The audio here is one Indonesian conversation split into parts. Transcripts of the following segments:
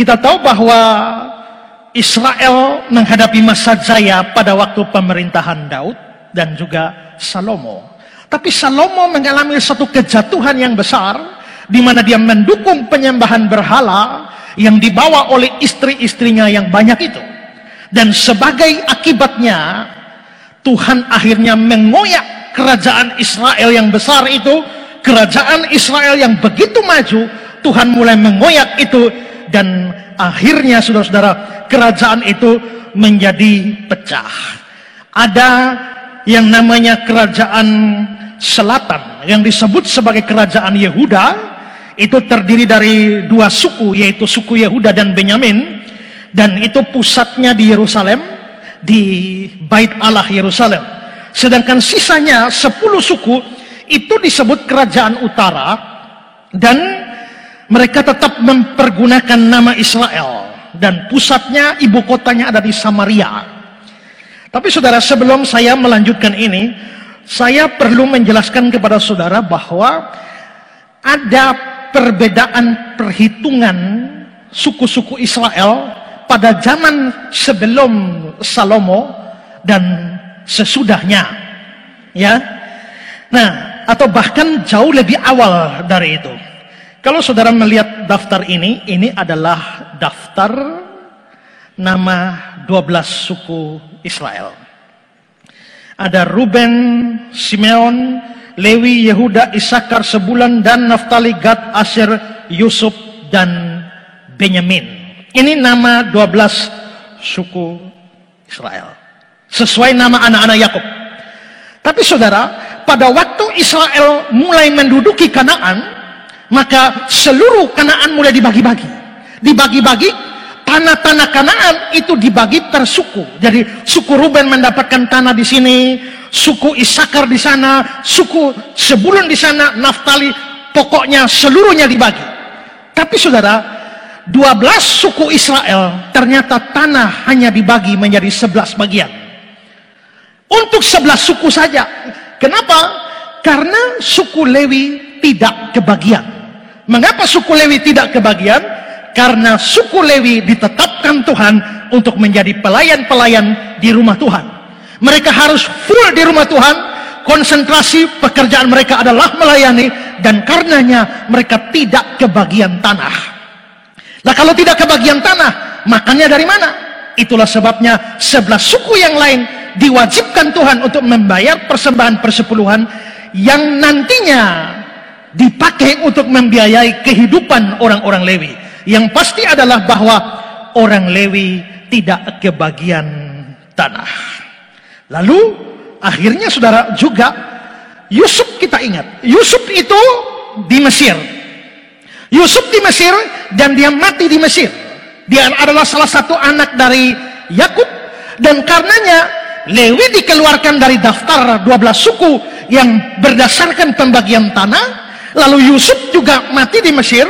Kita tahu bahwa Israel menghadapi masa jaya pada waktu pemerintahan Daud dan juga Salomo. Tapi Salomo mengalami satu kejatuhan yang besar, di mana dia mendukung penyembahan berhala yang dibawa oleh istri-istrinya yang banyak itu. Dan sebagai akibatnya, Tuhan akhirnya mengoyak kerajaan Israel yang besar itu, kerajaan Israel yang begitu maju. Tuhan mulai mengoyak itu, dan akhirnya saudara-saudara, kerajaan itu menjadi pecah. Ada yang namanya kerajaan selatan yang disebut sebagai kerajaan Yehuda. Itu terdiri dari dua suku, yaitu suku Yehuda dan Benyamin, dan itu pusatnya di Yerusalem, di Bait Allah Yerusalem. Sedangkan sisanya 10 suku itu disebut kerajaan utara, dan mereka tetap mempergunakan nama Israel, dan pusatnya, ibu kotanya ada di Samaria. Tapi saudara, sebelum saya melanjutkan ini, saya perlu menjelaskan kepada saudara bahwa ada perbedaan perhitungan suku-suku Israel pada zaman sebelum Salomo dan sesudahnya, ya. Nah, atau bahkan jauh lebih awal dari itu. Kalau saudara melihat daftar ini adalah daftar nama 12 suku Israel. Ada Ruben, Simeon, Lewi, Yehuda, Isakar, Sebulun, Dan, Naftali, Gad, Asher, Yusuf, dan Benyamin. Ini nama 12 suku Israel, sesuai nama anak-anak Yakub. Tapi saudara, pada waktu Israel mulai menduduki Kanaan, maka seluruh Kanaan mulai dibagi-bagi. Dibagi-bagi, tanah-tanah Kanaan itu dibagi per suku. Jadi suku Ruben mendapatkan tanah di sini, suku Isakar di sana, suku Sebulun di sana, Naftali, pokoknya seluruhnya dibagi. Tapi saudara, 12 suku Israel ternyata tanah hanya dibagi menjadi 11 bagian. Untuk 11 suku saja. Kenapa? Karena suku Lewi tidak kebagian. Mengapa suku Lewi tidak kebagian? Karena suku Lewi ditetapkan Tuhan untuk menjadi pelayan-pelayan di rumah Tuhan. Mereka harus full di rumah Tuhan, konsentrasi pekerjaan mereka adalah melayani, dan karenanya mereka tidak kebagian tanah. Nah, kalau tidak kebagian tanah, makannya dari mana? Itulah sebabnya 11 suku yang lain diwajibkan Tuhan untuk membayar persembahan persepuluhan yang nantinya dipakai untuk membiayai kehidupan orang-orang Lewi. Yang pasti adalah bahwa orang Lewi tidak kebagian tanah. Lalu akhirnya saudara juga Yusuf, kita ingat, Yusuf itu di Mesir. Yusuf di Mesir dan dia mati di Mesir. Dia adalah salah satu anak dari Yakub, dan karenanya Lewi dikeluarkan dari daftar 12 suku yang berdasarkan pembagian tanah. Lalu Yusuf juga mati di Mesir,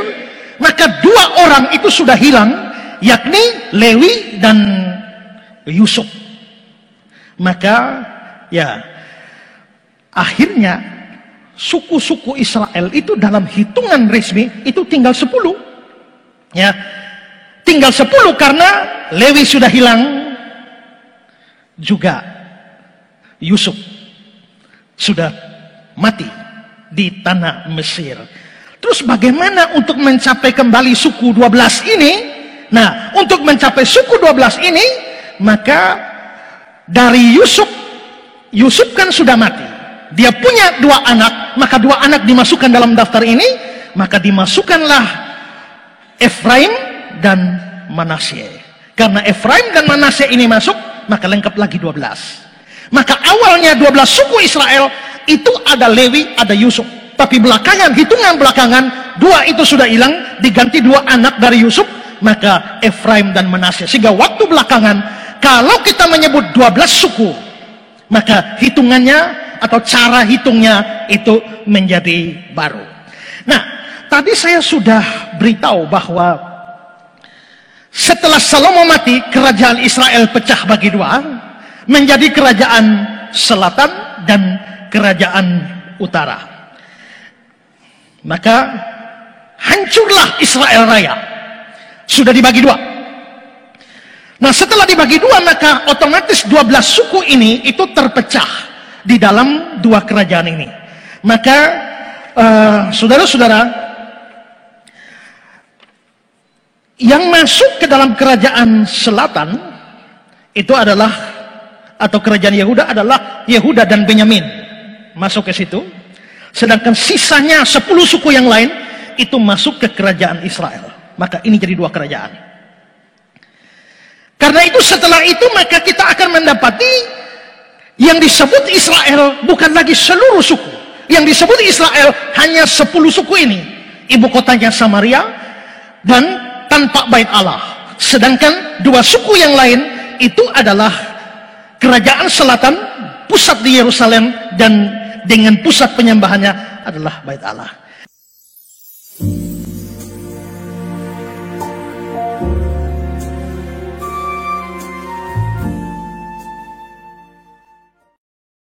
maka 2 orang itu sudah hilang, yakni Lewi dan Yusuf. Maka ya akhirnya suku-suku Israel itu dalam hitungan resmi itu tinggal 10. Ya, tinggal 10 karena Lewi sudah hilang, juga Yusuf sudah mati di tanah Mesir. Terus bagaimana untuk mencapai kembali suku 12 ini? Nah, untuk mencapai suku 12 ini, maka dari Yusuf kan sudah mati. Dia punya 2 anak, maka 2 anak dimasukkan dalam daftar ini, maka dimasukkanlah Efraim dan Manasye. Karena Efraim dan Manasye ini masuk, maka lengkap lagi 12. Maka awalnya 12 suku Israel itu ada Lewi, ada Yusuf. Tapi belakangan, hitungan belakangan, 2 itu sudah hilang, diganti 2 anak dari Yusuf, maka Efraim dan Manasye. Sehingga waktu belakangan, kalau kita menyebut 12 suku, maka hitungannya atau cara hitungnya itu menjadi baru. Nah, tadi saya sudah beritahu bahwa setelah Salomo mati, kerajaan Israel pecah bagi 2, menjadi kerajaan selatan dan kerajaan utara. Maka hancurlah Israel Raya. Sudah dibagi dua. Nah, setelah dibagi dua, maka otomatis 12 suku ini itu terpecah di dalam dua kerajaan ini. Maka saudara-saudara, yang masuk ke dalam kerajaan selatan itu adalah, atau kerajaan Yehuda adalah Yehuda dan Benyamin masuk ke situ. Sedangkan sisanya 10 suku yang lain itu masuk ke kerajaan Israel. Maka ini jadi dua kerajaan. Karena itu setelah itu maka kita akan mendapati yang disebut Israel bukan lagi seluruh suku. Yang disebut Israel hanya 10 suku ini. Ibu kotanya Samaria dan tanpa bait Allah. Sedangkan dua suku yang lain itu adalah kerajaan selatan, pusat di Yerusalem, dan dengan pusat penyembahannya adalah bait Allah.